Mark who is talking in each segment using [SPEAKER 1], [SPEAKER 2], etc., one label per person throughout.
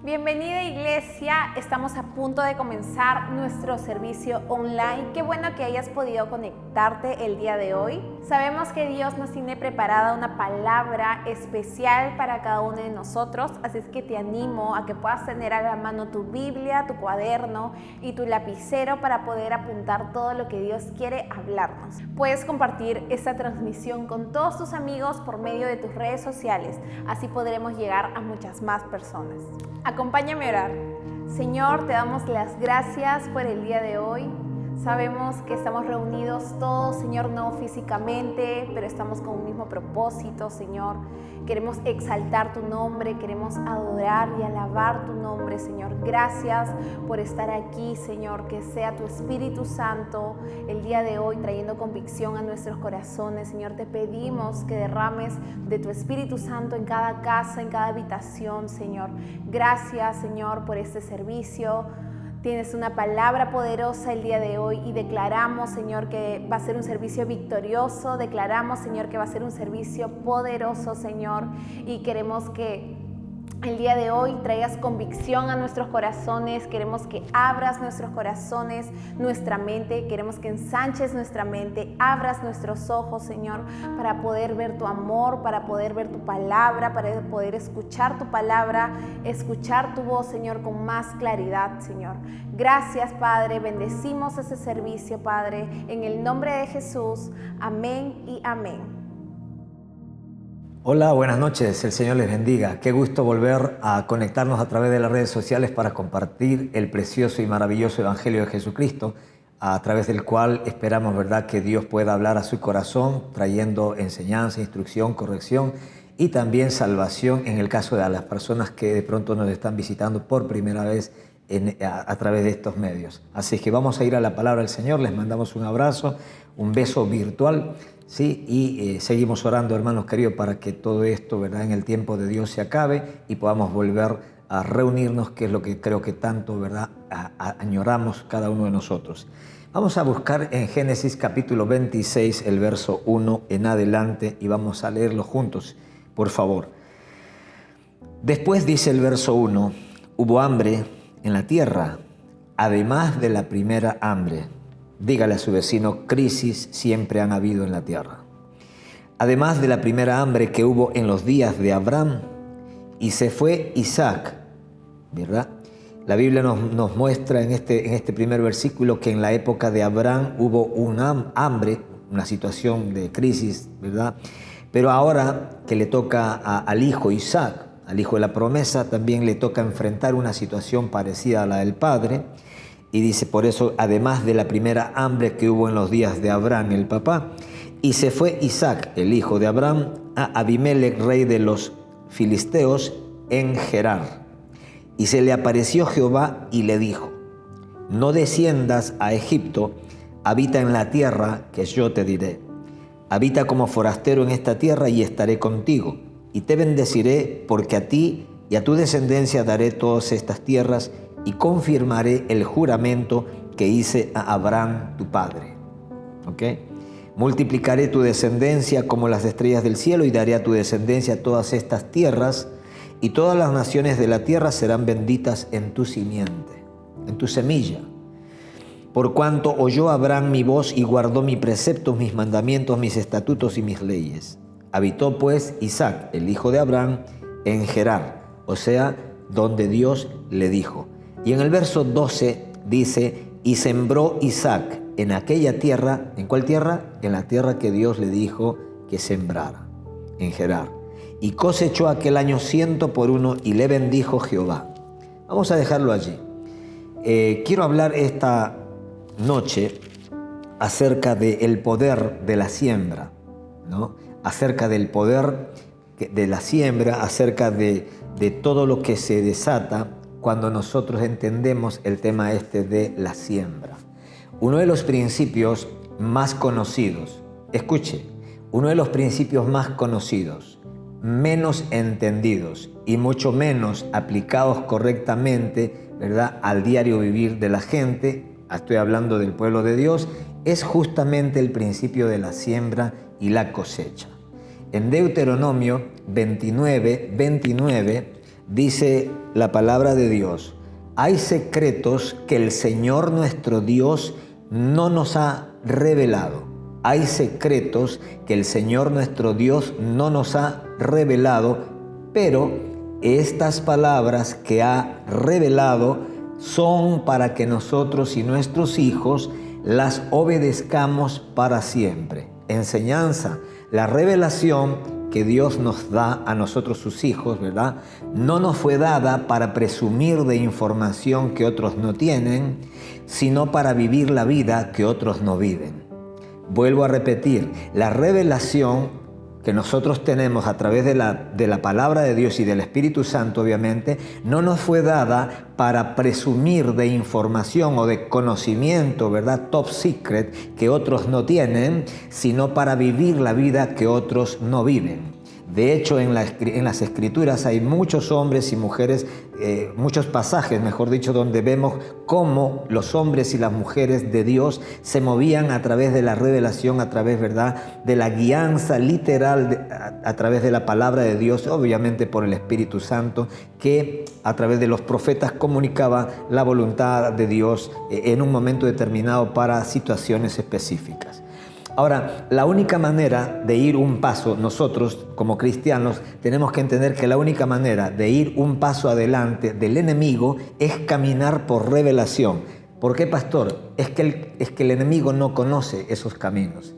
[SPEAKER 1] Bienvenida iglesia, estamos a punto de comenzar nuestro servicio online. Qué bueno que hayas podido conectarte el día de hoy. Sabemos que Dios nos tiene preparada una palabra especial para cada uno de nosotros, así es que te animo a que puedas tener a la mano tu Biblia, tu cuaderno y tu lapicero para poder apuntar todo lo que Dios quiere hablarnos. Puedes compartir esta transmisión con todos tus amigos por medio de tus redes sociales, así podremos llegar a muchas más personas. Acompáñame a orar. Señor, te damos las gracias por el día de hoy. Sabemos que estamos reunidos todos, Señor, no físicamente, pero estamos con un mismo propósito, Señor. Queremos exaltar tu nombre, queremos adorar y alabar tu nombre, Señor. Gracias por estar aquí, Señor. Que sea tu Espíritu Santo el día de hoy trayendo convicción a nuestros corazones, Señor. Te pedimos que derrames de tu Espíritu Santo en cada casa, en cada habitación, Señor. Gracias, Señor, por este servicio. Tienes una palabra poderosa el día de hoy y declaramos, Señor, que va a ser un servicio victorioso. Declaramos, Señor, que va a ser un servicio poderoso, Señor. Y queremos que el día de hoy traigas convicción a nuestros corazones. Queremos que abras nuestros corazones, nuestra mente. Queremos que ensanches nuestra mente, abras nuestros ojos, Señor, para poder ver tu amor, para poder ver tu palabra, para poder escuchar tu palabra, escuchar tu voz, Señor, con más claridad, Señor. Gracias, Padre. Bendecimos ese servicio, Padre, en el nombre de Jesús. Amén y amén.
[SPEAKER 2] Hola, buenas noches, el Señor les bendiga. Qué gusto volver a conectarnos a través de las redes sociales para compartir el precioso y maravilloso Evangelio de Jesucristo, a través del cual esperamos, ¿verdad?, que Dios pueda hablar a su corazón, trayendo enseñanza, instrucción, corrección y también salvación en el caso de las personas que de pronto nos están visitando por primera vez a través de estos medios. Así que vamos a ir a la palabra del Señor, les mandamos un abrazo, un beso virtual. Sí, y seguimos orando, hermanos queridos, para que todo esto, ¿verdad?, en el tiempo de Dios se acabe y podamos volver a reunirnos, que es lo que creo que tanto, ¿verdad?, añoramos cada uno de nosotros. Vamos a buscar en Génesis capítulo 26, el verso 1 en adelante, y vamos a leerlo juntos, por favor. Después dice el verso 1, hubo hambre en la tierra, además de la primera hambre. Dígale a su vecino, crisis siempre han habido en la tierra. Además de la primera hambre que hubo en los días de Abraham, y se fue Isaac, ¿verdad? La Biblia nos muestra en este primer versículo que en la época de Abraham hubo un hambre, una situación de crisis, ¿verdad? Pero ahora que le toca al hijo Isaac, al hijo de la promesa, también le toca enfrentar una situación parecida a la del padre. Y dice, por eso, además de la primera hambre que hubo en los días de Abraham, el papá, y se fue Isaac, el hijo de Abraham, a Abimelech, rey de los filisteos, en Gerar. Y se le apareció Jehová y le dijo, no desciendas a Egipto, habita en la tierra que yo te diré. Habita como forastero en esta tierra y estaré contigo, y te bendeciré porque a ti y a tu descendencia daré todas estas tierras, y confirmaré el juramento que hice a Abraham tu padre. ¿Ok? Multiplicaré tu descendencia como las estrellas del cielo y daré a tu descendencia todas estas tierras, y todas las naciones de la tierra serán benditas en tu simiente, en tu semilla. Por cuanto oyó Abraham mi voz y guardó mis preceptos, mis mandamientos, mis estatutos y mis leyes. Habitó pues Isaac, el hijo de Abraham, en Gerar, o sea, donde Dios le dijo. Y en el verso 12 dice, y sembró Isaac en aquella tierra. ¿En cuál tierra? En la tierra que Dios le dijo que sembrara, en Gerar. Y cosechó aquel año 100 por 1 y le bendijo Jehová. Vamos a dejarlo allí. Quiero hablar esta noche acerca del poder de la siembra, ¿no? Acerca del poder de la siembra, acerca de todo lo que se desata cuando nosotros entendemos el tema de la siembra. Uno de los principios más conocidos, escuche, uno de los principios más conocidos, menos entendidos y mucho menos aplicados correctamente, ¿verdad?, al diario vivir de la gente, estoy hablando del pueblo de Dios, es justamente el principio de la siembra y la cosecha. En Deuteronomio 29, Dice la palabra de Dios: hay secretos que el Señor nuestro Dios no nos ha revelado. Hay secretos que el Señor nuestro Dios no nos ha revelado, pero estas palabras que ha revelado son para que nosotros y nuestros hijos las obedezcamos para siempre. Enseñanza, la revelación que Dios nos da a nosotros sus hijos, ¿verdad? No nos fue dada para presumir de información que otros no tienen, sino para vivir la vida que otros no viven. Vuelvo a repetir, la revelación que nosotros tenemos a través de la palabra de Dios y del Espíritu Santo, obviamente, no nos fue dada para presumir de información o de conocimiento, ¿verdad? Top secret que otros no tienen, sino para vivir la vida que otros no viven. De hecho, en las Escrituras hay muchos hombres y mujeres, muchos pasajes, mejor dicho, donde vemos cómo los hombres y las mujeres de Dios se movían a través de la revelación, a través, ¿verdad?, de la guianza literal, a través de la palabra de Dios, obviamente por el Espíritu Santo, que a través de los profetas comunicaba la voluntad de Dios en un momento determinado para situaciones específicas. Ahora, la única manera de ir un paso, nosotros como cristianos tenemos que entender que la única manera de ir un paso adelante del enemigo es caminar por revelación. ¿Por qué, pastor? Es que el enemigo no conoce esos caminos.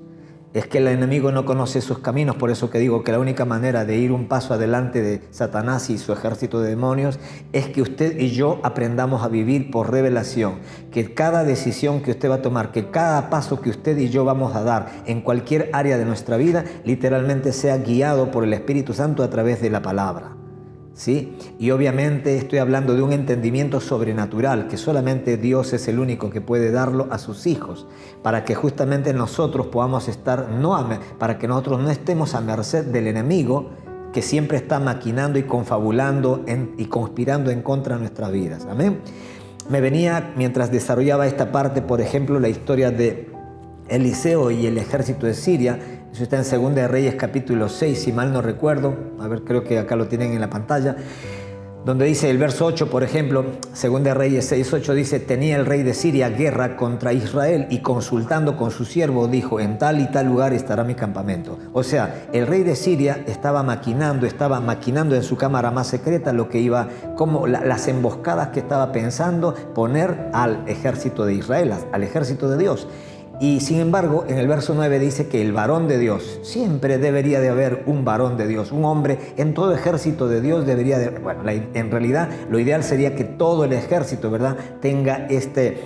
[SPEAKER 2] Es que el enemigo no conoce esos caminos, por eso que digo que la única manera de ir un paso adelante de Satanás y su ejército de demonios es que usted y yo aprendamos a vivir por revelación, que cada decisión que usted va a tomar, que cada paso que usted y yo vamos a dar en cualquier área de nuestra vida, literalmente sea guiado por el Espíritu Santo a través de la palabra. ¿Sí? Y obviamente estoy hablando de un entendimiento sobrenatural que solamente Dios es el único que puede darlo a sus hijos, para que justamente nosotros podamos estar, para que nosotros no estemos a merced del enemigo que siempre está maquinando y confabulando y conspirando en contra de nuestras vidas. Amén. Me venía, mientras desarrollaba esta parte, por ejemplo, la historia de Eliseo y el ejército de Siria. Eso está en Segunda de Reyes capítulo 6, si mal no recuerdo. A ver, creo que acá lo tienen en la pantalla. Donde dice el verso 8, por ejemplo, Segunda de Reyes 6:8 dice: tenía el rey de Siria guerra contra Israel y consultando con su siervo dijo: en tal y tal lugar estará mi campamento. O sea, el rey de Siria estaba maquinando en su cámara más secreta lo que iba, como las emboscadas que estaba pensando poner al ejército de Israel, al ejército de Dios. Y sin embargo, en el verso 9 dice que el varón de Dios, siempre debería de haber un varón de Dios, un hombre en todo ejército de Dios debería de, bueno, en realidad lo ideal sería que todo el ejército, ¿verdad?, tenga este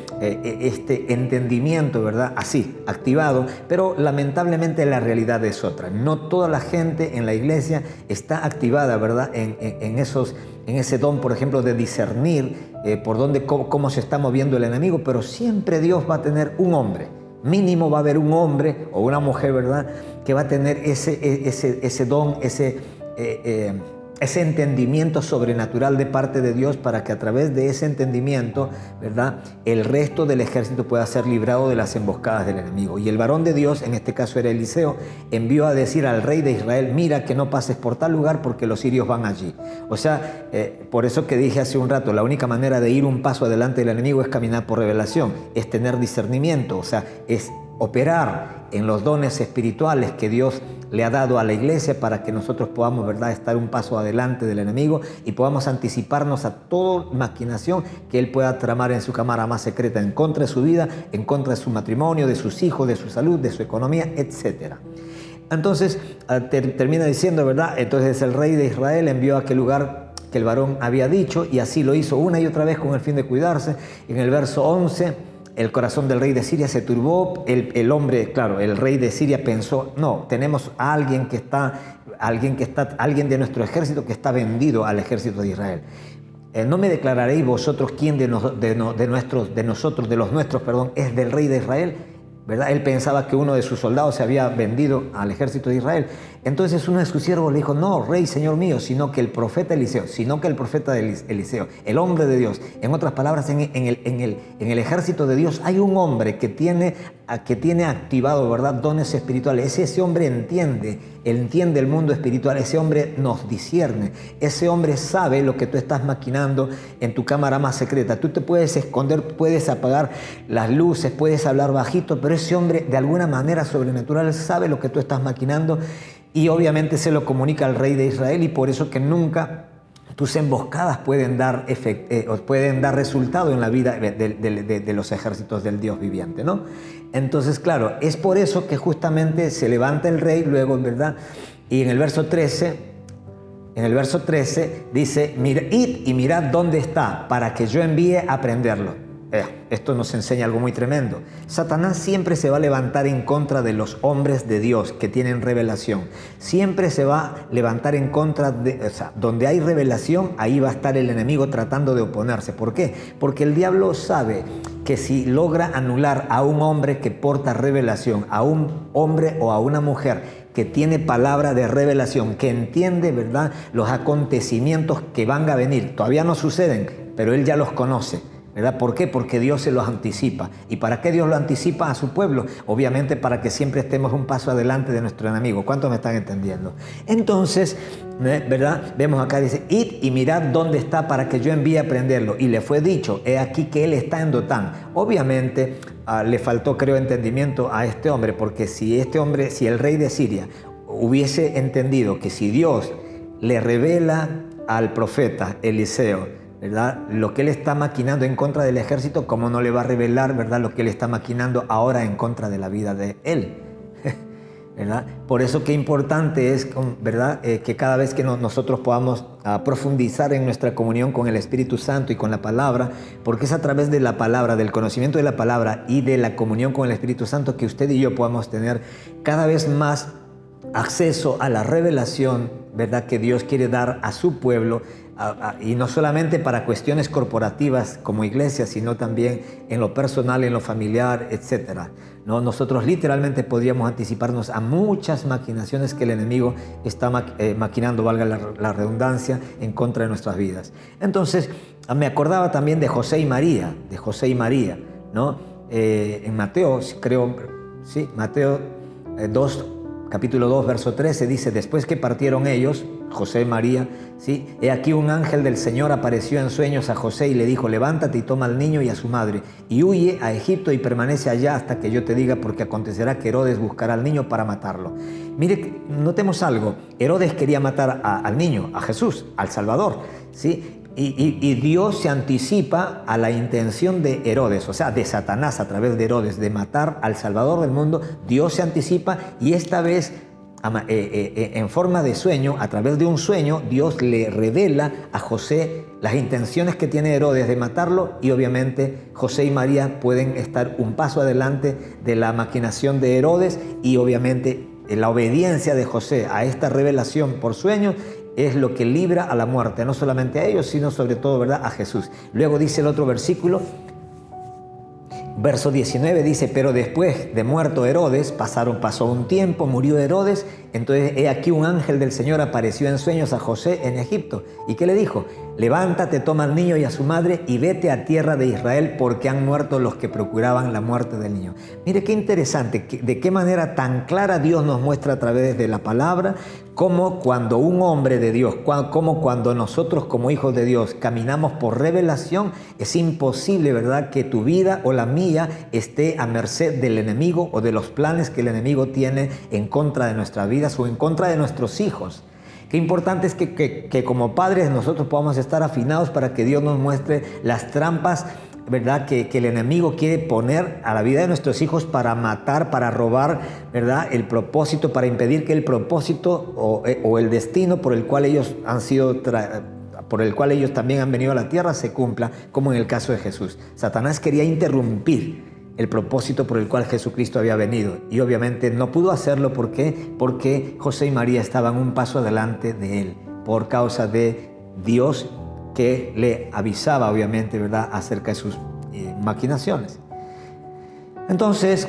[SPEAKER 2] entendimiento, ¿verdad?, así, activado, pero lamentablemente la realidad es otra. No toda la gente en la iglesia está activada, ¿verdad?, en ese don, por ejemplo, de discernir por dónde, cómo se está moviendo el enemigo, pero siempre Dios va a tener un hombre. Mínimo va a haber un hombre o una mujer, ¿verdad?, que va a tener ese don, ese entendimiento sobrenatural de parte de Dios, para que a través de ese entendimiento, ¿verdad?, el resto del ejército pueda ser librado de las emboscadas del enemigo. Y el varón de Dios, en este caso era Eliseo, envió a decir al rey de Israel: mira que no pases por tal lugar porque los sirios van allí. O sea, por eso que dije hace un rato, la única manera de ir un paso adelante del enemigo es caminar por revelación, es tener discernimiento, o sea, es operar en los dones espirituales que Dios le ha dado a la iglesia para que nosotros podamos, ¿verdad?, estar un paso adelante del enemigo y podamos anticiparnos a toda maquinación que él pueda tramar en su cámara más secreta en contra de su vida, en contra de su matrimonio, de sus hijos, de su salud, de su economía, etc. Entonces, termina diciendo, ¿verdad?, entonces el rey de Israel envió a aquel lugar que el varón había dicho, y así lo hizo una y otra vez con el fin de cuidarse. En el verso 11... el corazón del rey de Siria se turbó. El hombre, claro, el rey de Siria pensó: no, tenemos a alguien de nuestro ejército que está vendido al ejército de Israel. No me declararéis vosotros quién de los nuestros, es del rey de Israel, ¿verdad? Él pensaba que uno de sus soldados se había vendido al ejército de Israel. Entonces uno de sus siervos le dijo: no, rey, señor mío, sino que el profeta Eliseo, el hombre de Dios. En otras palabras, en el ejército de Dios hay un hombre que tiene que tiene activado, ¿verdad?, dones espirituales. Ese hombre entiende el mundo espiritual, ese hombre nos discierne, ese hombre sabe lo que tú estás maquinando en tu cámara más secreta. Tú te puedes esconder, puedes apagar las luces, puedes hablar bajito, pero ese hombre de alguna manera sobrenatural sabe lo que tú estás maquinando y obviamente se lo comunica al rey de Israel, y por eso que nunca tus emboscadas pueden dar resultado en la vida de los ejércitos del Dios viviente, ¿no? Entonces, claro, es por eso que justamente se levanta el rey luego, ¿verdad? Y en el verso 13 dice, id y mirad dónde está, para que yo envíe a prenderlo. Esto nos enseña algo muy tremendo. Satanás siempre se va a levantar en contra de los hombres de Dios que tienen revelación. Siempre se va a levantar en contra donde hay revelación, ahí va a estar el enemigo tratando de oponerse. ¿Por qué? Porque el diablo sabe que si logra anular a un hombre que porta revelación, a un hombre o a una mujer que tiene palabra de revelación, que entiende, ¿verdad?, los acontecimientos que van a venir, todavía no suceden, pero él ya los conoce, ¿verdad? ¿Por qué? Porque Dios se los anticipa. ¿Y para qué Dios lo anticipa a su pueblo? Obviamente para que siempre estemos un paso adelante de nuestro enemigo. ¿Cuántos me están entendiendo? Entonces, ¿verdad? Vemos acá, dice, id y mirad dónde está para que yo envíe a prenderlo. Y le fue dicho, he aquí que él está en Dotán. Obviamente le faltó, creo, entendimiento a este hombre, porque si el rey de Siria hubiese entendido que si Dios le revela al profeta Eliseo, ¿verdad?, lo que él está maquinando en contra del ejército, ¿cómo no le va a revelar, ¿verdad?, lo que él está maquinando ahora en contra de la vida de él? ¿Verdad? Por eso qué importante es, ¿verdad?, que cada vez que nosotros podamos profundizar en nuestra comunión con el Espíritu Santo y con la palabra, porque es a través de la palabra, del conocimiento de la palabra y de la comunión con el Espíritu Santo que usted y yo podamos tener cada vez más acceso a la revelación, ¿verdad?, que Dios quiere dar a su pueblo, y no solamente para cuestiones corporativas como iglesia, sino también en lo personal, en lo familiar, etc. ¿No? Nosotros literalmente podríamos anticiparnos a muchas maquinaciones que el enemigo está maquinando, valga la redundancia, en contra de nuestras vidas. Entonces, me acordaba también de José y María, ¿no? En Mateo, creo, sí, Mateo 2, capítulo 2, verso 13, dice, después que partieron ellos, José y María, ¿sí?, he aquí un ángel del Señor apareció en sueños a José y le dijo, levántate y toma al niño y a su madre y huye a Egipto y permanece allá hasta que yo te diga, porque acontecerá que Herodes buscará al niño para matarlo. Mire, notemos algo, Herodes quería matar al niño, a Jesús, al Salvador, ¿sí? Y Dios se anticipa a la intención de Herodes, o sea, de Satanás a través de Herodes, de matar al Salvador del mundo. Dios se anticipa y esta vez en forma de sueño, a través de un sueño, Dios le revela a José las intenciones que tiene Herodes de matarlo, y obviamente José y María pueden estar un paso adelante de la maquinación de Herodes, y obviamente la obediencia de José a esta revelación por sueño es lo que libra a la muerte, no solamente a ellos, sino sobre todo, ¿verdad?, a Jesús. Luego dice el otro versículo, verso 19, dice, pero después de muerto Herodes, pasó un tiempo, murió Herodes, entonces he aquí un ángel del Señor apareció en sueños a José en Egipto. ¿Y qué le dijo? Levántate, toma al niño y a su madre y vete a tierra de Israel, porque han muerto los que procuraban la muerte del niño. Mire qué interesante, de qué manera tan clara Dios nos muestra a través de la palabra, cómo cuando un hombre de Dios, cómo cuando nosotros como hijos de Dios caminamos por revelación, es imposible, ¿verdad?, que tu vida o la mía esté a merced del enemigo o de los planes que el enemigo tiene en contra de nuestras vidas o en contra de nuestros hijos. Qué importante es que como padres nosotros podamos estar afinados para que Dios nos muestre las trampas, ¿verdad?, que el enemigo quiere poner a la vida de nuestros hijos para matar, para robar, ¿verdad?, el propósito, para impedir que el propósito o el destino por el cual ellos han sido por el cual ellos también han venido a la tierra se cumpla, como en el caso de Jesús. Satanás quería interrumpir el propósito por el cual Jesucristo había venido, y obviamente no pudo hacerlo. ¿Por qué? Porque José y María estaban un paso adelante de él, por causa de Dios que le avisaba, obviamente, ¿verdad?, acerca de sus maquinaciones. Entonces,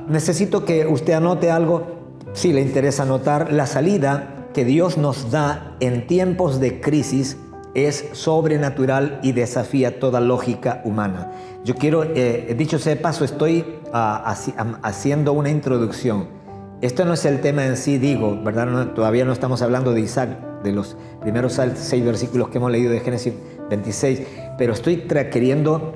[SPEAKER 2] necesito que usted anote algo, si le interesa anotar, la salida que Dios nos da en tiempos de crisis es sobrenatural y desafía toda lógica humana. Yo quiero, dicho sea de paso, estoy haciendo una introducción. Esto no es el tema en sí, digo, ¿verdad? Todavía no estamos hablando de Isaac, de los primeros 6 versículos que hemos leído de Génesis 26, pero estoy queriendo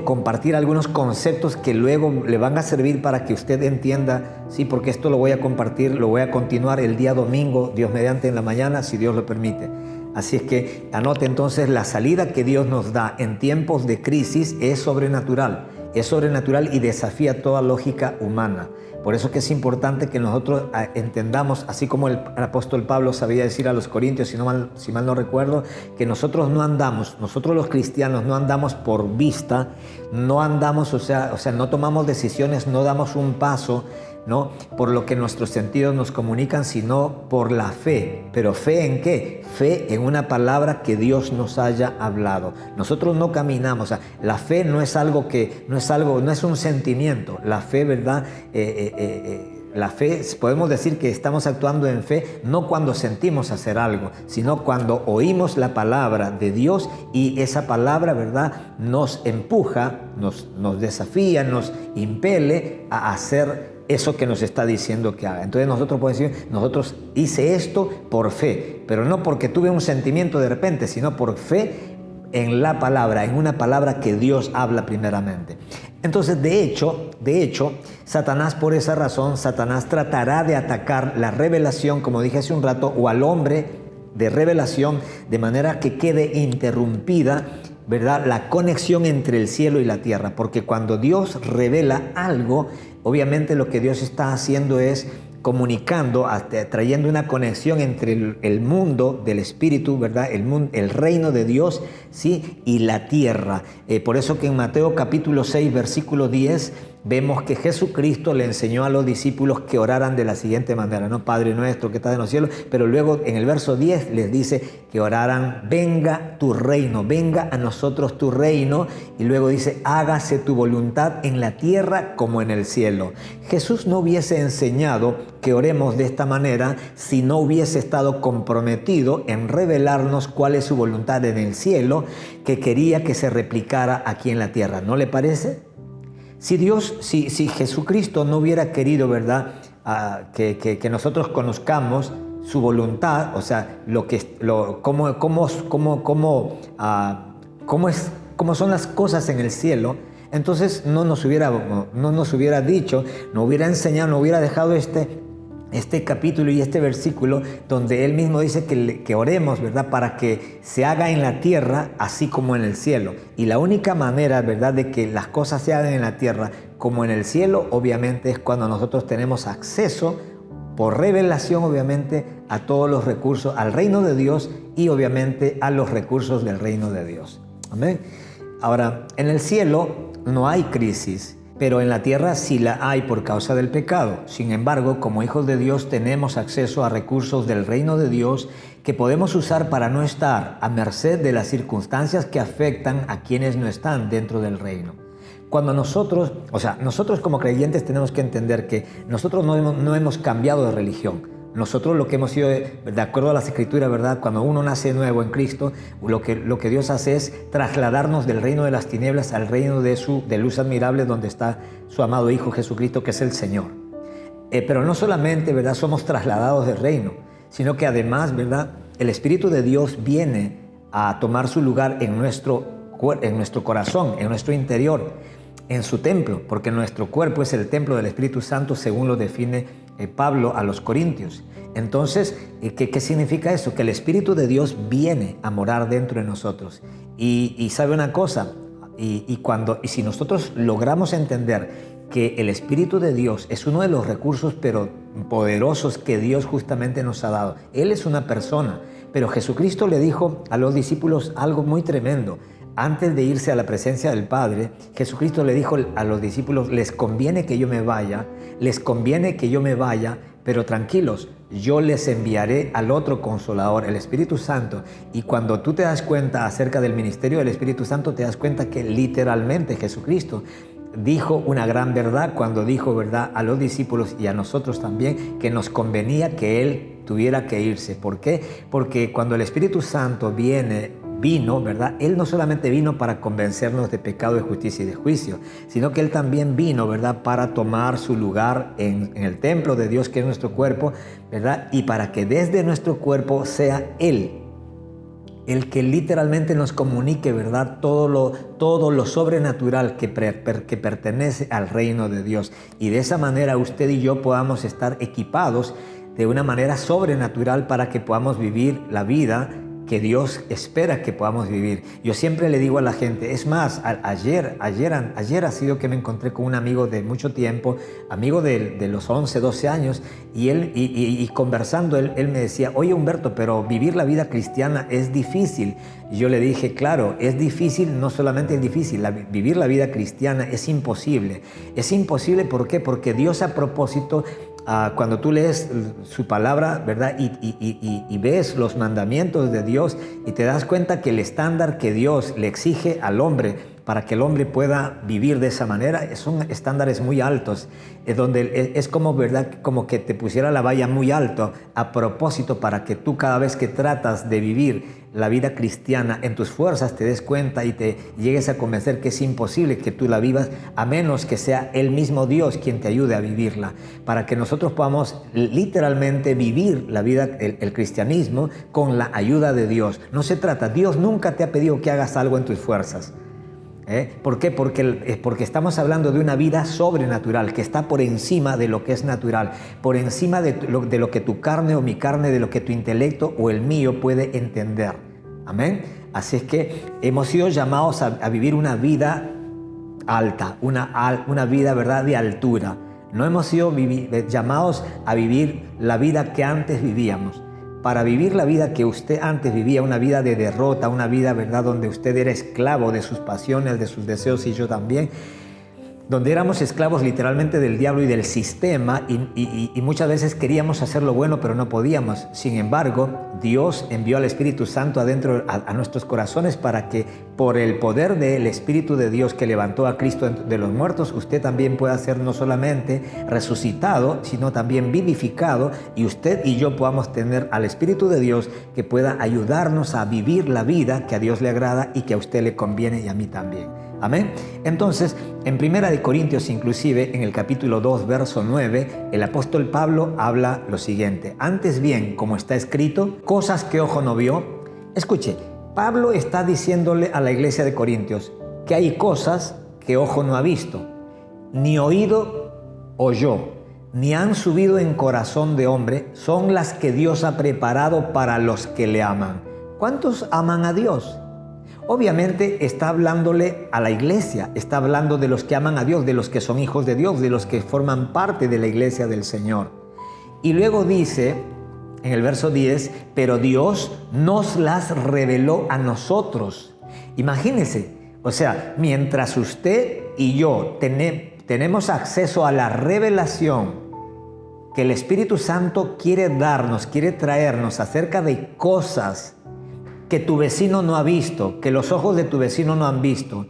[SPEAKER 2] compartir algunos conceptos que luego le van a servir para que usted entienda, sí, porque esto lo voy a compartir, lo voy a continuar el día domingo, Dios mediante, en la mañana, si Dios lo permite. Así es que anote entonces, la salida que Dios nos da en tiempos de crisis es sobrenatural y desafía toda lógica humana. Por eso que es importante que nosotros entendamos, así como el apóstol Pablo sabía decir a los corintios, si mal no recuerdo, que nosotros los cristianos no andamos por vista, no andamos, o sea, no tomamos decisiones, no damos un paso, ¿no?, por lo que nuestros sentidos nos comunican, sino por la fe. ¿Pero fe en qué? Fe en una palabra que Dios nos haya hablado. Nosotros no caminamos, o sea, la fe no es un sentimiento. La fe, ¿verdad? La fe, podemos decir que estamos actuando en fe no cuando sentimos hacer algo, sino cuando oímos la palabra de Dios y esa palabra, ¿verdad?, nos empuja, nos desafía, nos impele a hacer eso que nos está diciendo que haga. Entonces nosotros podemos decir, nosotros hice esto por fe, pero no porque tuve un sentimiento de repente, sino por fe en la palabra, en una palabra que Dios habla primeramente. Entonces, de hecho, Satanás, por esa razón, Satanás tratará de atacar la revelación, como dije hace un rato, o al hombre de revelación, de manera que quede interrumpida, ¿verdad?, la conexión entre el cielo y la tierra. Porque cuando Dios revela algo, obviamente lo que Dios está haciendo es comunicando, trayendo una conexión entre el mundo del Espíritu, ¿verdad?, el reino de Dios, ¿sí?, y la tierra. Por eso que en Mateo capítulo 6, versículo 10, vemos que Jesucristo le enseñó a los discípulos que oraran de la siguiente manera, ¿no? Padre nuestro que estás en los cielos, pero luego en el verso 10 les dice que oraran, venga tu reino, venga a nosotros tu reino, y luego dice, hágase tu voluntad en la tierra como en el cielo. Jesús no hubiese enseñado que oremos de esta manera si no hubiese estado comprometido en revelarnos cuál es su voluntad en el cielo, que quería que se replicara aquí en la tierra. ¿No le parece? Si Jesucristo no hubiera querido, ¿verdad?, que nosotros conozcamos su voluntad, o sea, cómo son las cosas en el cielo, entonces no nos hubiera dicho, no hubiera enseñado, no hubiera dejado este capítulo y este versículo donde él mismo dice que oremos, ¿verdad?, para que se haga en la tierra así como en el cielo. Y la única manera, ¿verdad?, de que las cosas se hagan en la tierra como en el cielo, obviamente, es cuando nosotros tenemos acceso por revelación, obviamente, a todos los recursos, al reino de Dios y obviamente a los recursos del reino de Dios. Amén. Ahora, en el cielo no hay crisis, pero en la tierra sí la hay por causa del pecado. Sin embargo, como hijos de Dios tenemos acceso a recursos del reino de Dios que podemos usar para no estar a merced de las circunstancias que afectan a quienes no están dentro del reino. Cuando nosotros como creyentes tenemos que entender que nosotros no hemos cambiado de religión. Nosotros lo que hemos sido, de acuerdo a las Escrituras, ¿verdad?, cuando uno nace nuevo en Cristo, lo que Dios hace es trasladarnos del reino de las tinieblas al reino de luz admirable, donde está su amado Hijo Jesucristo, que es el Señor. Pero no solamente, ¿verdad?, somos trasladados del reino, sino que además, ¿verdad?, el Espíritu de Dios viene a tomar su lugar en nuestro corazón, en nuestro interior, en su templo, porque nuestro cuerpo es el templo del Espíritu Santo, según lo define Pablo a los Corintios. Entonces, ¿qué significa eso? Que el Espíritu de Dios viene a morar dentro de nosotros. Y sabe una cosa, y si nosotros logramos entender que el Espíritu de Dios es uno de los recursos pero poderosos que Dios justamente nos ha dado. Él es una persona, pero Jesucristo le dijo a los discípulos algo muy tremendo. Antes de irse a la presencia del Padre, Jesucristo le dijo a los discípulos, les conviene que yo me vaya, pero tranquilos, yo les enviaré al otro Consolador, el Espíritu Santo. Y cuando tú te das cuenta acerca del ministerio del Espíritu Santo, te das cuenta que literalmente Jesucristo dijo una gran verdad cuando dijo, ¿verdad?, a los discípulos y a nosotros también, que nos convenía que Él tuviera que irse. ¿Por qué? Porque cuando el Espíritu Santo vino, ¿verdad? Él no solamente vino para convencernos de pecado, de justicia y de juicio, sino que Él también vino, ¿verdad?, para tomar su lugar en el templo de Dios, que es nuestro cuerpo, ¿verdad? Y para que desde nuestro cuerpo sea Él el que literalmente nos comunique, ¿verdad?, todo lo sobrenatural que pertenece al reino de Dios. Y de esa manera usted y yo podamos estar equipados de una manera sobrenatural para que podamos vivir la vida que Dios espera que podamos vivir. Yo siempre le digo a la gente, es más, ayer ha sido que me encontré con un amigo de mucho tiempo, amigo de los 11, 12 años, y conversando, él me decía, oye Humberto, pero vivir la vida cristiana es difícil. Y yo le dije, claro, es difícil, no solamente es difícil, vivir la vida cristiana es imposible. Es imposible, ¿por qué? Porque Dios a propósito, cuando tú lees su palabra, ¿verdad? Y ves los mandamientos de Dios y te das cuenta que el estándar que Dios le exige al hombre para que el hombre pueda vivir de esa manera son estándares muy altos, donde es como, ¿verdad?, como que te pusiera la valla muy alto a propósito para que tú cada vez que tratas de vivir la vida cristiana en tus fuerzas te des cuenta y te llegues a convencer que es imposible que tú la vivas a menos que sea el mismo Dios quien te ayude a vivirla, para que nosotros podamos literalmente vivir la vida, el cristianismo, con la ayuda de Dios. No se trata, Dios nunca te ha pedido que hagas algo en tus fuerzas. ¿Por qué? Porque estamos hablando de una vida sobrenatural que está por encima de lo que es natural, por encima de lo que tu carne o mi carne, de lo que tu intelecto o el mío puede entender. Amén. Así es que hemos sido llamados a vivir una vida alta, una vida, ¿verdad?, de altura. No hemos sido llamados a vivir la vida que antes vivíamos. Para vivir la vida que usted antes vivía, una vida de derrota, una vida, ¿verdad?, donde usted era esclavo de sus pasiones, de sus deseos, y yo también, donde éramos esclavos literalmente del diablo y del sistema, y muchas veces queríamos hacer lo bueno, pero no podíamos. Sin embargo, Dios envió al Espíritu Santo adentro a nuestros corazones para que por el poder del Espíritu de Dios que levantó a Cristo de los muertos, usted también pueda ser no solamente resucitado, sino también vivificado, y usted y yo podamos tener al Espíritu de Dios que pueda ayudarnos a vivir la vida que a Dios le agrada y que a usted le conviene y a mí también. Amén. Entonces, en 1 Corintios, inclusive, en el capítulo 2, verso 9, el apóstol Pablo habla lo siguiente: antes bien, como está escrito, cosas que ojo no vio. Escuche, Pablo está diciéndole a la iglesia de Corintios que hay cosas que ojo no ha visto, ni oído oyó, ni han subido en corazón de hombre, son las que Dios ha preparado para los que le aman. ¿Cuántos aman a Dios? Obviamente está hablándole a la iglesia, está hablando de los que aman a Dios, de los que son hijos de Dios, de los que forman parte de la iglesia del Señor. Y luego dice en el verso 10, pero Dios nos las reveló a nosotros. Imagínense, o sea, mientras usted y yo tenemos acceso a la revelación que el Espíritu Santo quiere darnos, quiere traernos acerca de cosas que tu vecino no ha visto, que los ojos de tu vecino no han visto.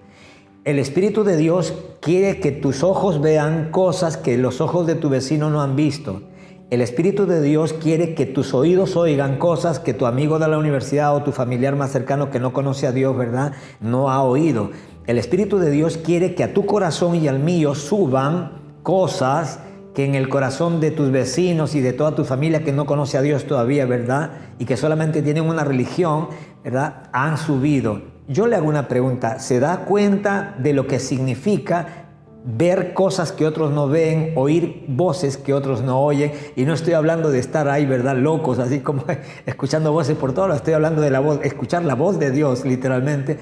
[SPEAKER 2] El Espíritu de Dios quiere que tus ojos vean cosas que los ojos de tu vecino no han visto. El Espíritu de Dios quiere que tus oídos oigan cosas que tu amigo de la universidad o tu familiar más cercano que no conoce a Dios, ¿verdad?, no ha oído. El Espíritu de Dios quiere que a tu corazón y al mío suban cosas que en el corazón de tus vecinos y de toda tu familia que no conoce a Dios todavía, ¿verdad?, y que solamente tienen una religión, ¿verdad?, han subido. Yo le hago una pregunta: ¿se da cuenta de lo que significa ver cosas que otros no ven, oír voces que otros no oyen? Y no estoy hablando de estar ahí, ¿verdad?, locos, así como escuchando voces por todo, estoy hablando de la voz, escuchar la voz de Dios literalmente.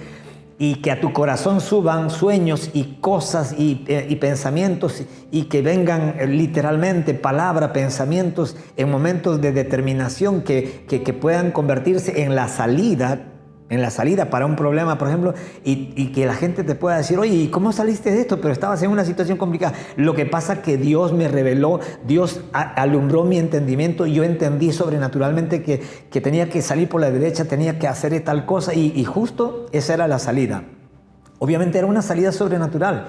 [SPEAKER 2] Y que a tu corazón suban sueños y cosas y pensamientos, y que vengan literalmente palabra, pensamientos en momentos de determinación que puedan convertirse en la salida para un problema, por ejemplo, y que la gente te pueda decir: oye, ¿cómo saliste de esto? Pero estabas en una situación complicada. Lo que pasa es que Dios me reveló, Dios alumbró mi entendimiento, y yo entendí sobrenaturalmente que tenía que salir por la derecha, tenía que hacer tal cosa, y justo esa era la salida. Obviamente era una salida sobrenatural,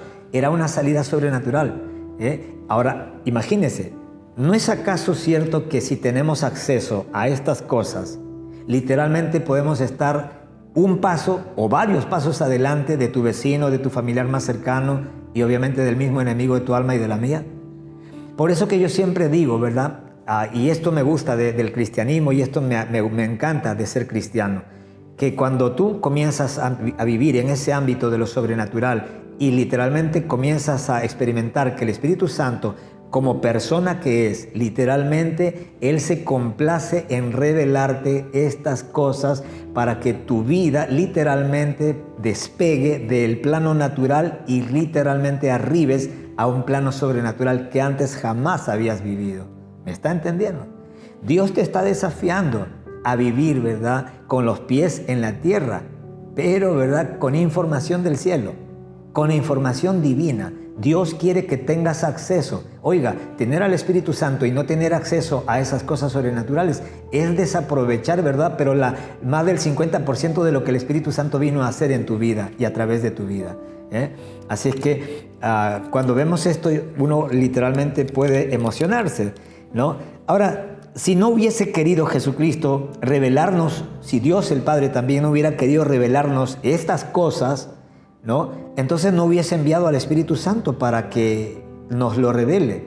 [SPEAKER 2] Ahora, imagínense, ¿no es acaso cierto que si tenemos acceso a estas cosas, literalmente podemos estar un paso o varios pasos adelante de tu vecino, de tu familiar más cercano y obviamente del mismo enemigo de tu alma y de la mía? Por eso que yo siempre digo, ¿verdad? Y esto me gusta del cristianismo y esto me encanta de ser cristiano, que cuando tú comienzas a vivir en ese ámbito de lo sobrenatural y literalmente comienzas a experimentar que el Espíritu Santo, como persona que es, literalmente, Él se complace en revelarte estas cosas para que tu vida literalmente despegue del plano natural y literalmente arribes a un plano sobrenatural que antes jamás habías vivido. ¿Me está entendiendo? Dios te está desafiando a vivir, ¿verdad?, con los pies en la tierra, pero, ¿verdad?, con información del cielo, con información divina. Dios quiere que tengas acceso. Oiga, tener al Espíritu Santo y no tener acceso a esas cosas sobrenaturales es desaprovechar, ¿verdad?, pero más del 50% de lo que el Espíritu Santo vino a hacer en tu vida y a través de tu vida. Así es que cuando vemos esto, uno literalmente puede emocionarse, ¿no? Ahora, si no hubiese querido Jesucristo revelarnos, si Dios el Padre también no hubiera querido revelarnos estas cosas, ¿no?, entonces no hubiese enviado al Espíritu Santo para que nos lo revele.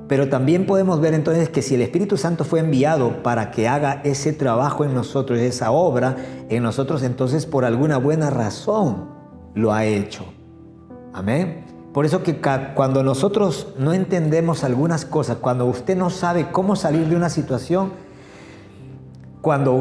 [SPEAKER 2] Pero también podemos ver entonces que si el Espíritu Santo fue enviado para que haga ese trabajo en nosotros, esa obra en nosotros, entonces por alguna buena razón lo ha hecho. Amén. Por eso que cuando nosotros no entendemos algunas cosas, cuando usted no sabe cómo salir de una situación, cuando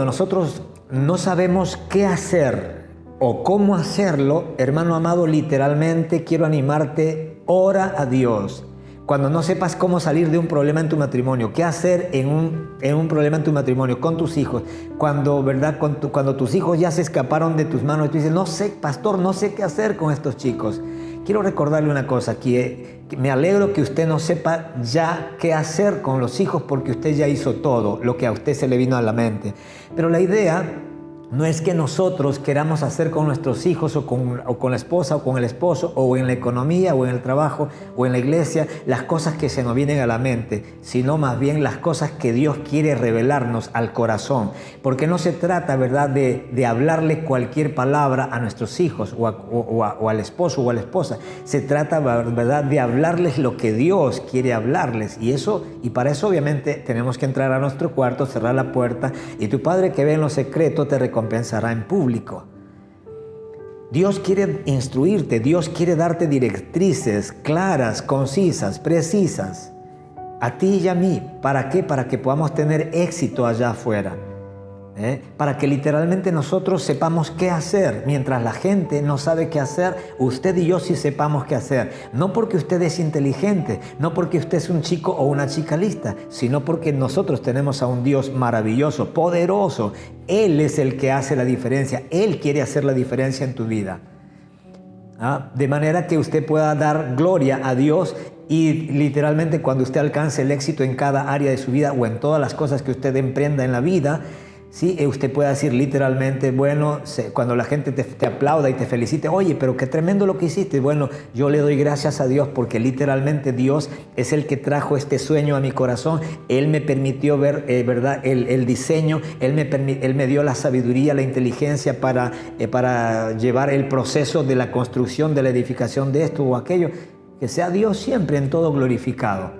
[SPEAKER 2] nosotros no sabemos qué hacer o cómo hacerlo, hermano amado, literalmente quiero animarte, ora a Dios. Cuando no sepas cómo salir de un problema en tu matrimonio, qué hacer en un problema en tu matrimonio, con tus hijos, cuando, ¿verdad?, cuando tus hijos ya se escaparon de tus manos y tú dices, no sé, pastor, no sé qué hacer con estos chicos. Quiero recordarle una cosa, que me alegro que usted no sepa ya qué hacer con los hijos porque usted ya hizo todo lo que a usted se le vino a la mente. Pero la idea no es que nosotros queramos hacer con nuestros hijos o con la esposa o con el esposo o en la economía o en el trabajo o en la iglesia las cosas que se nos vienen a la mente, sino más bien las cosas que Dios quiere revelarnos al corazón. Porque no se trata, ¿verdad?, de hablarle cualquier palabra a nuestros hijos o al esposo o a la esposa. Se trata, ¿verdad?, de hablarles lo que Dios quiere hablarles. Y para eso obviamente tenemos que entrar a nuestro cuarto, cerrar la puerta y tu Padre que ve en lo secreto te recompensará en público. Dios quiere instruirte, Dios quiere darte directrices claras, concisas, precisas, a ti y a mí. ¿Para qué? Para que podamos tener éxito allá afuera. Para que literalmente nosotros sepamos qué hacer. Mientras la gente no sabe qué hacer, usted y yo sí sepamos qué hacer. No porque usted es inteligente, no porque usted es un chico o una chica lista, sino porque nosotros tenemos a un Dios maravilloso, poderoso. Él es el que hace la diferencia. Él quiere hacer la diferencia en tu vida. De manera que usted pueda dar gloria a Dios y literalmente cuando usted alcance el éxito en cada área de su vida o en todas las cosas que usted emprenda en la vida, sí, usted puede decir literalmente, bueno, cuando la gente te aplauda y te felicite, oye, pero qué tremendo lo que hiciste. Bueno, yo le doy gracias a Dios porque literalmente Dios es el que trajo este sueño a mi corazón. Él me permitió ver, ¿verdad?, el diseño. Él me dio la sabiduría, la inteligencia para llevar el proceso de la construcción, de la edificación de esto o aquello. Que sea Dios siempre en todo glorificado.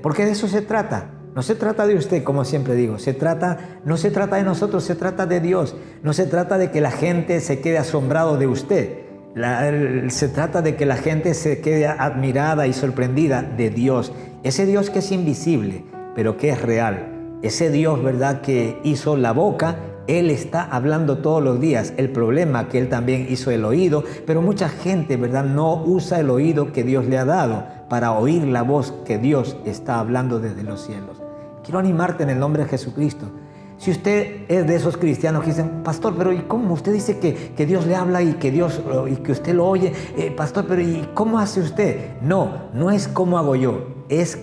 [SPEAKER 2] Porque de eso se trata. No se trata de usted, como siempre digo, no se trata de nosotros, se trata de Dios. No se trata de que la gente se quede asombrado de usted. Se trata de que la gente se quede admirada y sorprendida de Dios. Ese Dios que es invisible, pero que es real. Ese Dios, ¿verdad?, que hizo la boca. Él está hablando todos los días. El problema que Él también hizo el oído, pero mucha gente, ¿verdad?, no usa el oído que Dios le ha dado para oír la voz que Dios está hablando desde los cielos. Quiero animarte en el nombre de Jesucristo. Si usted es de esos cristianos que dicen, pastor, pero ¿y cómo? Usted dice que Dios le habla y que usted lo oye. Pastor, pero ¿y cómo hace usted? No es cómo hago yo, es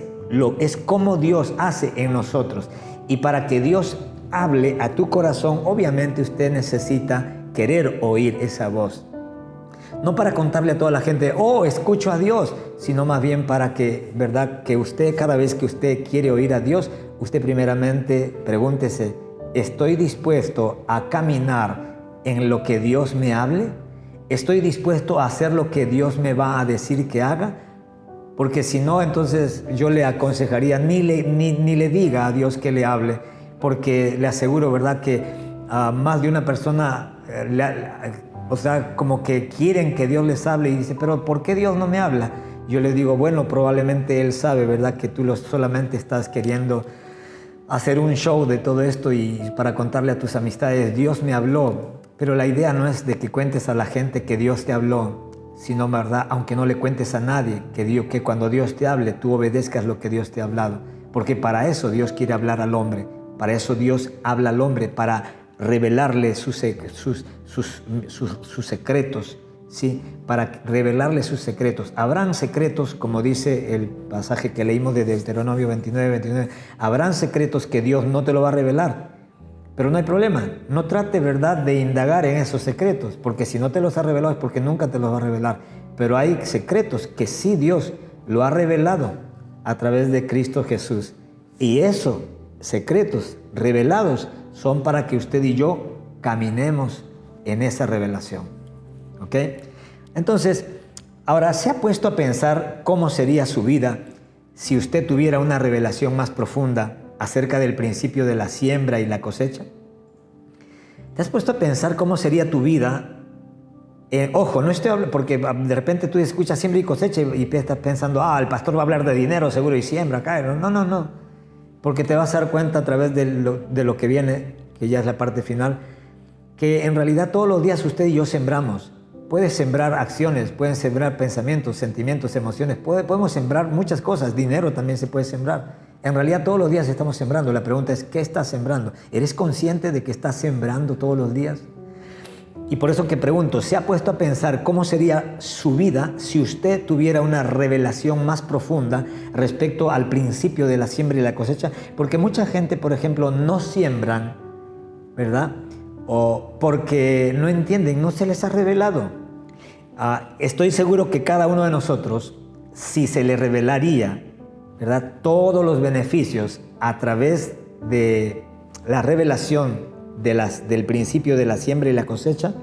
[SPEAKER 2] cómo Dios hace en nosotros. Y para que Dios hable a tu corazón, obviamente usted necesita querer oír esa voz. No para contarle a toda la gente, oh, escucho a Dios, sino más bien para que, ¿verdad? Que usted, cada vez que usted quiere oír a Dios, usted primeramente pregúntese, ¿estoy dispuesto a caminar en lo que Dios me hable? ¿Estoy dispuesto a hacer lo que Dios me va a decir que haga? Porque si no, entonces yo le aconsejaría, ni le diga a Dios que le hable, porque le aseguro, ¿verdad?, que más de una persona, o sea, como que quieren que Dios les hable y dice, pero ¿por qué Dios no me habla? Yo le digo, bueno, probablemente Él sabe, ¿verdad?, que tú solamente estás queriendo hacer un show de todo esto y para contarle a tus amistades, Dios me habló. Pero la idea no es de que cuentes a la gente que Dios te habló, sino, ¿verdad?, aunque no le cuentes a nadie, que cuando Dios te hable, tú obedezcas lo que Dios te ha hablado. Porque para eso Dios quiere hablar al hombre. Para eso Dios habla al hombre, para revelarle sus secretos, ¿sí? Para revelarle sus secretos. Habrán secretos, como dice el pasaje que leímos de Deuteronomio 29. Habrán secretos que Dios no te lo va a revelar. Pero no hay problema, no trate, ¿verdad?, de indagar en esos secretos, porque si no te los ha revelado es porque nunca te los va a revelar. Pero hay secretos que sí Dios lo ha revelado a través de Cristo Jesús. Y esos secretos revelados son para que usted y yo caminemos en esa revelación. ¿Ok? Entonces, ahora, ¿se ha puesto a pensar cómo sería su vida si usted tuviera una revelación más profunda acerca del principio de la siembra y la cosecha? ¿Te has puesto a pensar cómo sería tu vida? Ojo, no estoy hablando, porque de repente tú escuchas siembra y cosecha y estás pensando, el pastor va a hablar de dinero seguro y siembra acá. No. Porque te vas a dar cuenta a través de lo que viene, que ya es la parte final, que en realidad todos los días usted y yo sembramos. Puedes sembrar acciones, pueden sembrar pensamientos, sentimientos, emociones, podemos sembrar muchas cosas, dinero también se puede sembrar. En realidad todos los días estamos sembrando. La pregunta es, ¿qué estás sembrando? ¿Eres consciente de que estás sembrando todos los días? Y por eso que pregunto, ¿se ha puesto a pensar cómo sería su vida si usted tuviera una revelación más profunda respecto al principio de la siembra y la cosecha? Porque mucha gente, por ejemplo, no siembran, ¿verdad? O porque no entienden, no se les ha revelado. Estoy seguro que cada uno de nosotros, si se le revelaría, ¿verdad?, todos los beneficios a través de la revelación del principio de la siembra y la cosecha,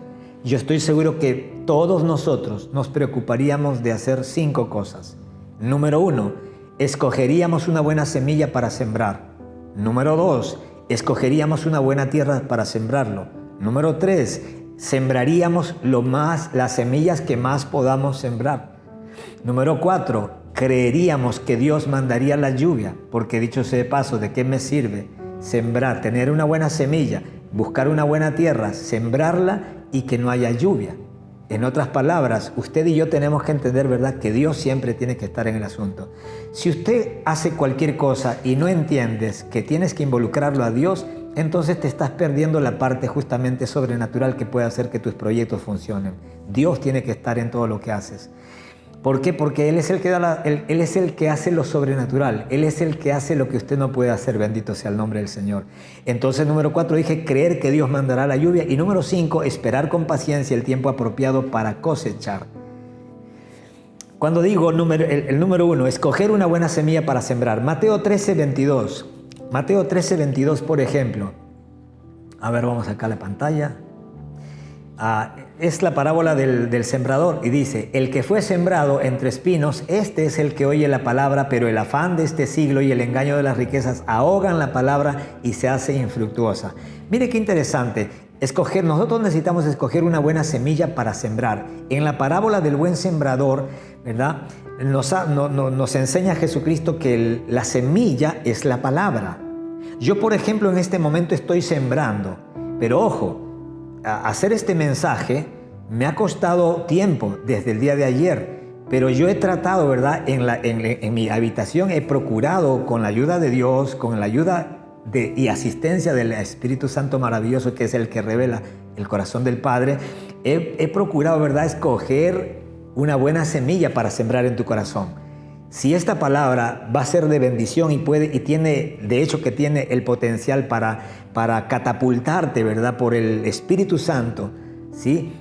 [SPEAKER 2] yo estoy seguro que todos nosotros nos preocuparíamos de hacer 5 cosas. Número 1, escogeríamos una buena semilla para sembrar. Número 2, escogeríamos una buena tierra para sembrarlo. Número 3, sembraríamos las semillas que más podamos sembrar. Número 4, creeríamos que Dios mandaría la lluvia, porque dicho sea de paso, ¿de qué me sirve sembrar, tener una buena semilla, buscar una buena tierra, sembrarla y que no haya lluvia? En otras palabras, usted y yo tenemos que entender, ¿verdad?, que Dios siempre tiene que estar en el asunto. Si usted hace cualquier cosa y no entiendes que tienes que involucrarlo a Dios, entonces te estás perdiendo la parte justamente sobrenatural que puede hacer que tus proyectos funcionen. Dios tiene que estar en todo lo que haces. ¿Por qué? Porque Él es el que Él es el que hace lo sobrenatural. Él es el que hace lo que usted no puede hacer. Bendito sea el nombre del Señor. Entonces, número 4, dije creer que Dios mandará la lluvia. Y número 5, esperar con paciencia el tiempo apropiado para cosechar. Cuando digo el número 1, escoger una buena semilla para sembrar. Mateo 13:22. Mateo 13:22, por ejemplo. A ver, vamos acá a la pantalla. Es la parábola del sembrador y dice, el que fue sembrado entre espinos, este es el que oye la palabra, pero el afán de este siglo y el engaño de las riquezas ahogan la palabra y se hace infructuosa. Mire qué interesante, nosotros necesitamos escoger una buena semilla para sembrar. En la parábola del buen sembrador, ¿verdad?, nos enseña Jesucristo que la semilla es la palabra. Yo, por ejemplo, en este momento estoy sembrando, pero ojo, hacer este mensaje me ha costado tiempo desde el día de ayer, pero yo he tratado, ¿verdad?, en mi habitación he procurado, con la ayuda de Dios, con la ayuda y asistencia del Espíritu Santo maravilloso, que es el que revela el corazón del Padre, he procurado, ¿verdad?, escoger una buena semilla para sembrar en tu corazón. Si esta palabra va a ser de bendición y tiene, de hecho que tiene el potencial para catapultarte, ¿verdad?, por el Espíritu Santo, ¿sí?,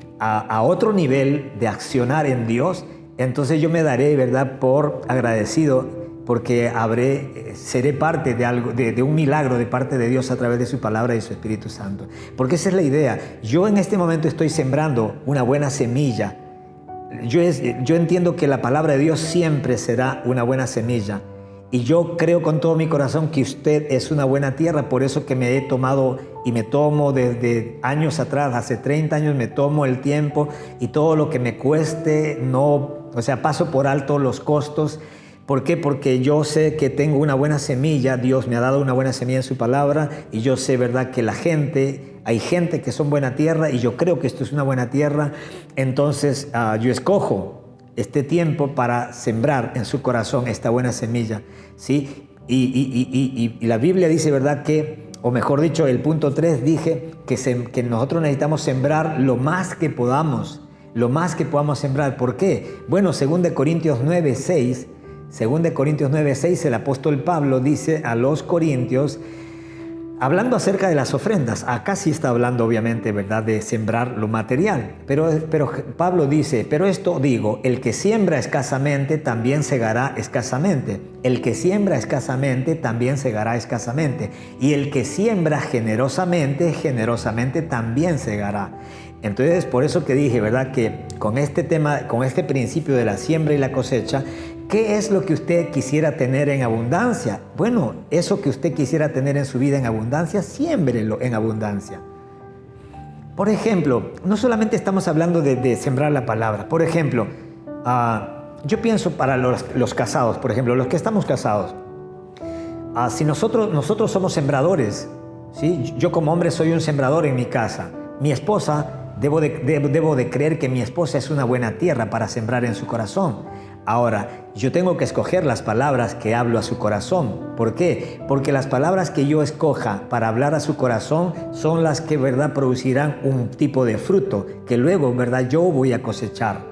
[SPEAKER 2] a otro nivel de accionar en Dios, entonces yo me daré, ¿verdad?, por agradecido, porque seré parte de algo, de un milagro de parte de Dios a través de su palabra y su Espíritu Santo. Porque esa es la idea. Yo en este momento estoy sembrando una buena semilla. Yo entiendo que la palabra de Dios siempre será una buena semilla. Y yo creo con todo mi corazón que usted es una buena tierra. Por eso que me he tomado y me tomo desde años atrás, hace 30 años me tomo el tiempo y todo lo que me cueste, paso por alto los costos. ¿Por qué? Porque yo sé que tengo una buena semilla, Dios me ha dado una buena semilla en su palabra y yo sé, ¿verdad?, que hay gente que son buena tierra y yo creo que esto es una buena tierra. Entonces yo escojo este tiempo para sembrar en su corazón esta buena semilla, ¿sí? Y la Biblia dice, ¿verdad?, o mejor dicho, el punto 3 dije que nosotros necesitamos sembrar lo más que podamos sembrar. ¿Por qué? Bueno, 2 Corintios 9:6, el apóstol Pablo dice a los corintios, hablando acerca de las ofrendas, acá sí está hablando obviamente, ¿verdad?, de sembrar lo material, pero Pablo dice, pero esto digo, el que siembra escasamente también segará escasamente, el que siembra escasamente también segará escasamente, y el que siembra generosamente, generosamente también segará. Entonces, por eso que dije, ¿verdad?, que con este tema, con este principio de la siembra y la cosecha, ¿qué es lo que usted quisiera tener en abundancia? Bueno, eso que usted quisiera tener en su vida en abundancia, siémbrelo en abundancia. Por ejemplo, no solamente estamos hablando de sembrar la palabra. Por ejemplo, yo pienso para los casados, por ejemplo, los que estamos casados. Si nosotros somos sembradores, ¿sí? Yo como hombre soy un sembrador en mi casa. Mi esposa, debo de creer que mi esposa es una buena tierra para sembrar en su corazón. Ahora, yo tengo que escoger las palabras que hablo a su corazón. ¿Por qué? Porque las palabras que yo escoja para hablar a su corazón son las que, ¿verdad?, producirán un tipo de fruto que luego, ¿verdad?, yo voy a cosechar.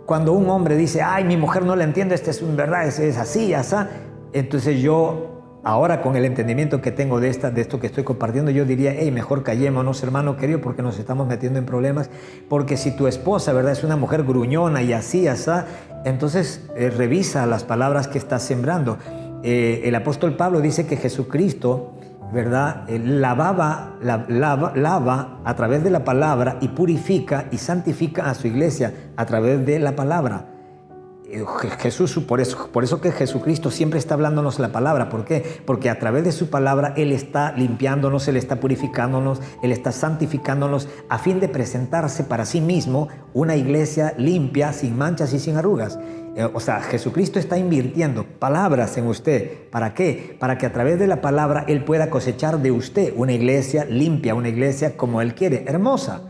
[SPEAKER 2] Cuando un hombre dice, ay, mi mujer no la entiende, es así, asá, entonces yo, ahora con el entendimiento que tengo de esto que estoy compartiendo, yo diría, hey, mejor callémonos, hermano querido, porque nos estamos metiendo en problemas. Porque si tu esposa, ¿verdad?, es una mujer gruñona y así, asá, entonces revisa las palabras que estás sembrando. El apóstol Pablo dice que Jesucristo, ¿verdad?, lava a través de la palabra y purifica y santifica a su iglesia a través de la palabra. Jesús, por eso que Jesucristo siempre está hablándonos la palabra. ¿Por qué? Porque a través de su palabra Él está limpiándonos, Él está purificándonos, Él está santificándonos a fin de presentarse para sí mismo una iglesia limpia, sin manchas y sin arrugas. Jesucristo está invirtiendo palabras en usted. ¿Para qué? Para que a través de la palabra Él pueda cosechar de usted una iglesia limpia, una iglesia como Él quiere, hermosa.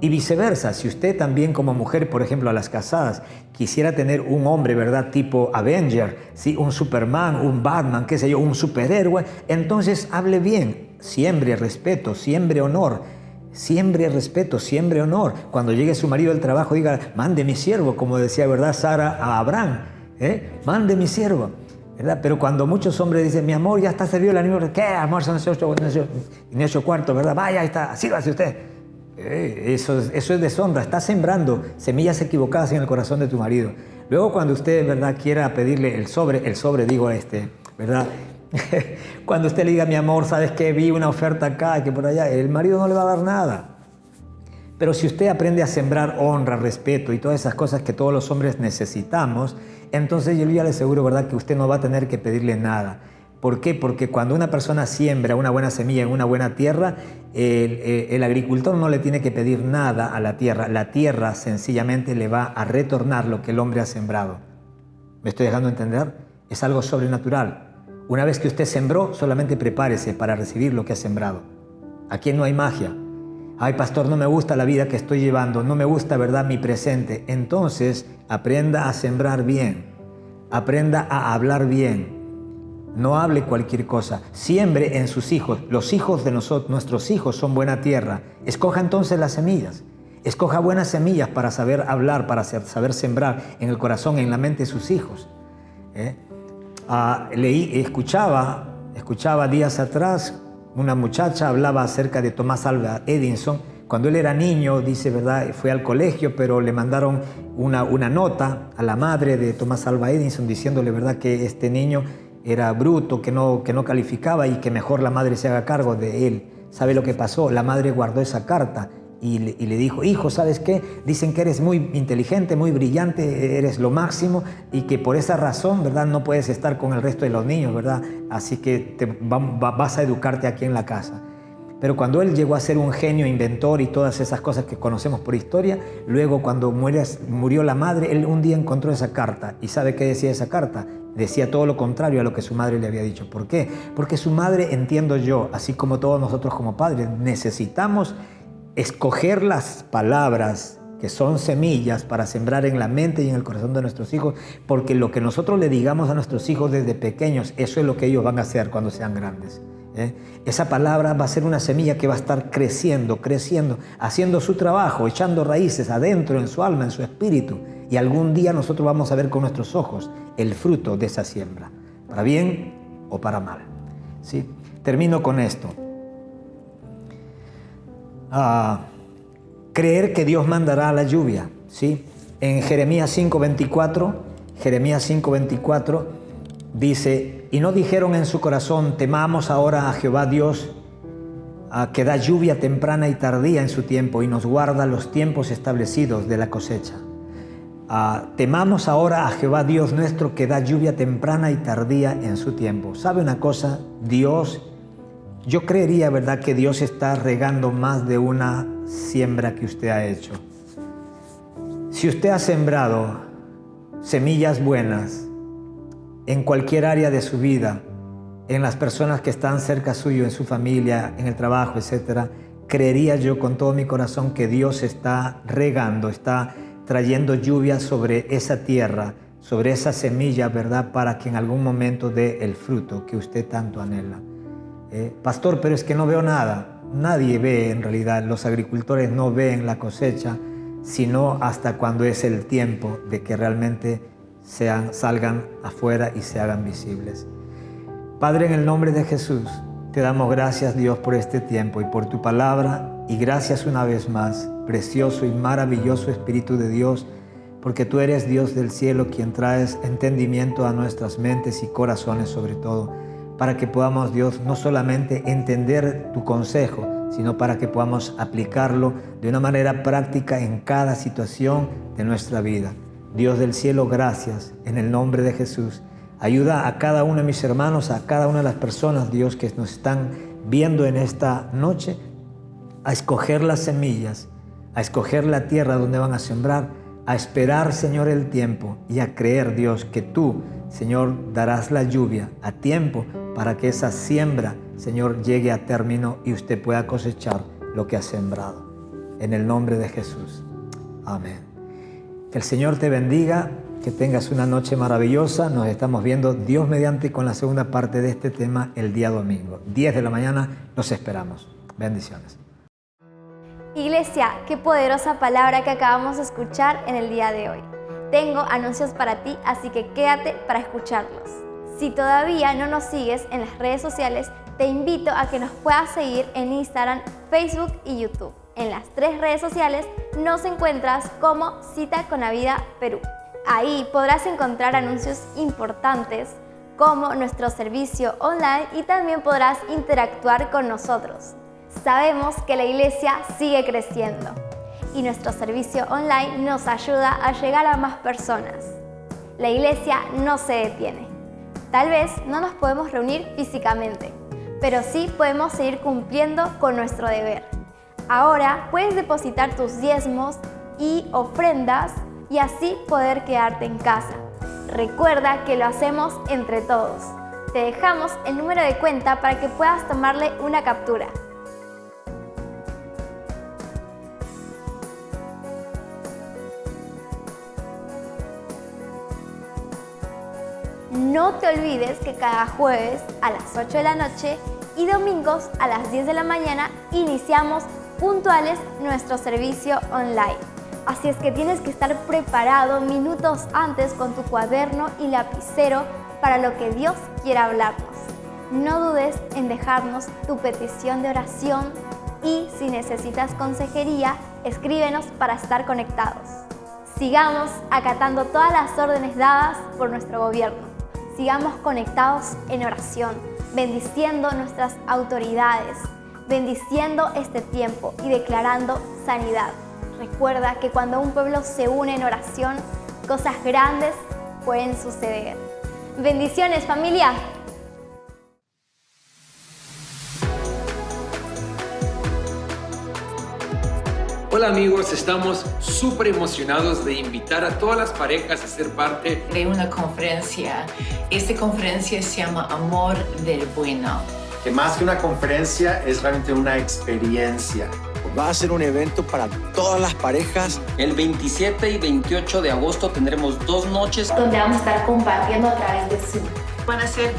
[SPEAKER 2] Y viceversa, si usted también como mujer, por ejemplo, a las casadas, quisiera tener un hombre, ¿verdad?, tipo Avenger, ¿sí?, un Superman, un Batman, qué sé yo, un superhéroe, entonces hable bien, siembre respeto, siembre honor, siembre respeto, siembre honor. Cuando llegue su marido del trabajo, diga, mande mi siervo, como decía, ¿verdad?, Sara a Abraham, mande mi siervo, ¿verdad? Pero cuando muchos hombres dicen, mi amor, ya está servido el anillo, ¿qué? Amor, son 8 cuartos, ¿verdad? Vaya, ahí está, sírvase usted. Eso es deshonra, está sembrando semillas equivocadas en el corazón de tu marido. Luego cuando usted, ¿verdad?, quiera pedirle el sobre, ¿verdad? Cuando usted le diga, mi amor, ¿sabes qué? Vi una oferta acá y que por allá, el marido no le va a dar nada. Pero si usted aprende a sembrar honra, respeto y todas esas cosas que todos los hombres necesitamos, entonces yo ya le aseguro, ¿verdad?, que usted no va a tener que pedirle nada. ¿Por qué? Porque cuando una persona siembra una buena semilla en una buena tierra, el agricultor no le tiene que pedir nada a la tierra sencillamente le va a retornar lo que el hombre ha sembrado. ¿Me estoy dejando entender? Es algo sobrenatural. Una vez que usted sembró, solamente prepárese para recibir lo que ha sembrado. Aquí no hay magia. Ay, pastor, no me gusta la vida que estoy llevando, no me gusta, ¿verdad?, mi presente. Entonces, aprenda a sembrar bien, aprenda a hablar bien. No hable cualquier cosa, siembre en sus hijos. Los hijos de nuestros hijos son buena tierra. Escoja entonces las semillas. Escoja buenas semillas para saber hablar, para saber sembrar en el corazón, en la mente de sus hijos. Escuchaba días atrás, una muchacha hablaba acerca de Thomas Alva Edison Cuando él era niño, dice, ¿verdad? Fue al colegio, pero le mandaron una nota a la madre de Thomas Alva Edison diciéndole, ¿verdad?, que este niño era bruto, que no calificaba y que mejor la madre se haga cargo de él. ¿Sabe lo que pasó? La madre guardó esa carta y le dijo, hijo, ¿sabes qué? Dicen que eres muy inteligente, muy brillante, eres lo máximo y que por esa razón, ¿verdad?, no puedes estar con el resto de los niños, ¿verdad? Así que vas a educarte aquí en la casa. Pero cuando él llegó a ser un genio, inventor y todas esas cosas que conocemos por historia, luego cuando murió la madre, él un día encontró esa carta. ¿Y sabe qué decía esa carta? Decía todo lo contrario a lo que su madre le había dicho. ¿Por qué? Porque su madre, entiendo yo, así como todos nosotros como padres, necesitamos escoger las palabras que son semillas para sembrar en la mente y en el corazón de nuestros hijos, porque lo que nosotros le digamos a nuestros hijos desde pequeños, eso es lo que ellos van a hacer cuando sean grandes. Esa palabra va a ser una semilla que va a estar creciendo, haciendo su trabajo, echando raíces adentro en su alma, en su espíritu. Y algún día nosotros vamos a ver con nuestros ojos el fruto de esa siembra, para bien o para mal. ¿Sí? Termino con esto. Creer que Dios mandará la lluvia. ¿Sí? En Jeremías 5:24 dice, y no dijeron en su corazón, temamos ahora a Jehová Dios, que da lluvia temprana y tardía en su tiempo y nos guarda los tiempos establecidos de la cosecha. Temamos ahora a Jehová Dios nuestro, que da lluvia temprana y tardía en su tiempo. ¿Sabe una cosa? Yo creería, ¿verdad?, que Dios está regando más de una siembra que usted ha hecho. Si usted ha sembrado semillas buenas en cualquier área de su vida, en las personas que están cerca suyo, en su familia, en el trabajo, etc., creería yo con todo mi corazón que Dios está regando, está trayendo lluvia sobre esa tierra, sobre esa semilla, ¿verdad?, para que en algún momento dé el fruto que usted tanto anhela. Pastor, pero es que no veo nada. Nadie ve, en realidad, los agricultores no ven la cosecha, sino hasta cuando es el tiempo de que realmente salgan afuera y se hagan visibles. Padre, en el nombre de Jesús, te damos gracias, Dios, por este tiempo y por tu palabra, y gracias una vez más, precioso y maravilloso Espíritu de Dios, porque tú eres Dios del cielo, quien traes entendimiento a nuestras mentes y corazones sobre todo, para que podamos, Dios, no solamente entender tu consejo, sino para que podamos aplicarlo de una manera práctica en cada situación de nuestra vida. Dios del cielo, gracias, en el nombre de Jesús. Ayuda a cada uno de mis hermanos, a cada una de las personas, Dios, que nos están viendo en esta noche, a escoger las semillas, a escoger la tierra donde van a sembrar, a esperar, Señor, el tiempo y a creer, Dios, que tú, Señor, darás la lluvia a tiempo para que esa siembra, Señor, llegue a término y usted pueda cosechar lo que ha sembrado. En el nombre de Jesús. Amén. Que el Señor te bendiga, que tengas una noche maravillosa. Nos estamos viendo, Dios mediante, con la segunda parte de este tema el día domingo. 10 de la mañana, los esperamos. Bendiciones.
[SPEAKER 3] Iglesia, qué poderosa palabra que acabamos de escuchar en el día de hoy. Tengo anuncios para ti, así que quédate para escucharlos. Si todavía no nos sigues en las redes sociales, te invito a que nos puedas seguir en Instagram, Facebook y YouTube. En las 3 redes sociales nos encuentras como Cita con la Vida Perú. Ahí podrás encontrar anuncios importantes como nuestro servicio online y también podrás interactuar con nosotros. Sabemos que la iglesia sigue creciendo y nuestro servicio online nos ayuda a llegar a más personas. La iglesia no se detiene. Tal vez no nos podemos reunir físicamente, pero sí podemos seguir cumpliendo con nuestro deber. Ahora puedes depositar tus diezmos y ofrendas y así poder quedarte en casa. Recuerda que lo hacemos entre todos. Te dejamos el número de cuenta para que puedas tomarle una captura. No te olvides que cada jueves a las 8 de la noche y domingos a las 10 de la mañana iniciamos puntuales nuestro servicio online. Así es que tienes que estar preparado minutos antes con tu cuaderno y lapicero para lo que Dios quiera hablarnos. No dudes en dejarnos tu petición de oración, Y si necesitas consejería, escríbenos para estar conectados. Sigamos acatando todas las órdenes dadas por nuestro gobierno. Sigamos conectados en oración, bendiciendo nuestras autoridades, bendiciendo este tiempo y declarando sanidad. Recuerda que cuando un pueblo se une en oración, cosas grandes pueden suceder. Bendiciones, familia.
[SPEAKER 4] Hola amigos, estamos súper emocionados de invitar a todas las parejas a ser parte
[SPEAKER 5] de una conferencia. Esta conferencia se llama Amor del Bueno.
[SPEAKER 6] Que más que una conferencia es realmente una experiencia.
[SPEAKER 7] Va a ser un evento para todas las parejas.
[SPEAKER 8] El 27 y 28 de agosto tendremos 2 noches
[SPEAKER 3] Donde vamos a estar compartiendo a través de Zoom.
[SPEAKER 9] Van a ser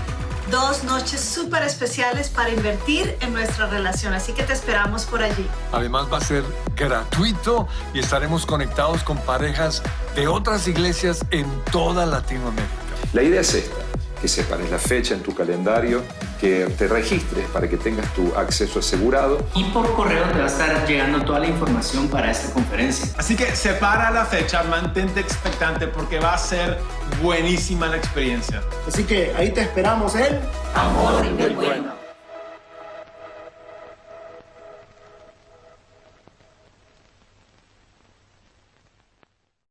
[SPEAKER 9] 2 noches súper especiales para invertir en nuestra relación, así que te esperamos por allí.
[SPEAKER 10] Además va a ser gratuito y estaremos conectados con parejas de otras iglesias en toda Latinoamérica.
[SPEAKER 11] La idea es esta, que separes la fecha en tu calendario, que te registres para que tengas tu acceso asegurado.
[SPEAKER 8] y por correo te va a estar llegando toda la información para esta conferencia.
[SPEAKER 12] Así que separa la fecha, mantente expectante porque va a ser buenísima la experiencia.
[SPEAKER 6] Así que ahí te esperamos en
[SPEAKER 8] Amor del Bueno.